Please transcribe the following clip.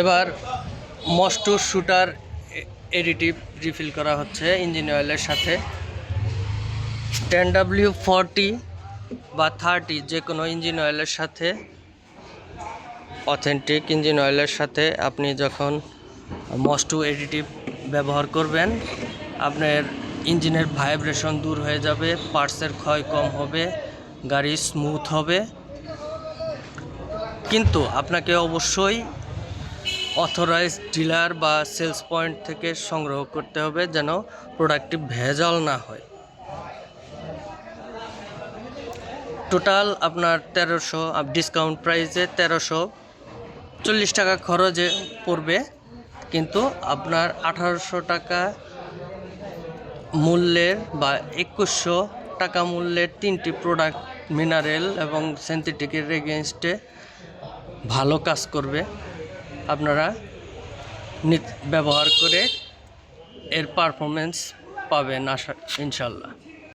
এবার most shooter additive refill করা হচ্ছে ইঞ্জিন অয়েলের সাথে। 10W40 বা 30 যে কোনো ইঞ্জিন অয়েলের সাথে, অথেন্টিক ইঞ্জিন অয়েলের সাথে আপনি যখন মস্ট এডিটিভ ব্যবহার করবেন, আপনার ইঞ্জিনের ভাইব্রেশন দূর হয়ে যাবে, পার্টসের ক্ষয় কম হবে, গাড়ি স্মুথ হবে। কিন্তু আপনাকে অবশ্যই অথরাইজড ডিলার বা সেলস পয়েন্ট থেকে সংগ্রহ করতে হবে, যেন প্রোডাক্টটি ভেজাল না হয়। টোটাল আপনার 1300 ডিসকাউন্ট প্রাইসে 1340 টাকা খরচে পড়বে, কিন্তু আপনার 1800 টাকা মূল্যের বা 2100 টাকা মূল্যের 3টি প্রোডাক্ট মিনারেল এবং সিনথেটিকের এগেনস্টে ভালো কাজ করবে। আপনারা ব্যবহার করে এর পারফরমেন্স পাবেন ইনশাল্লাহ।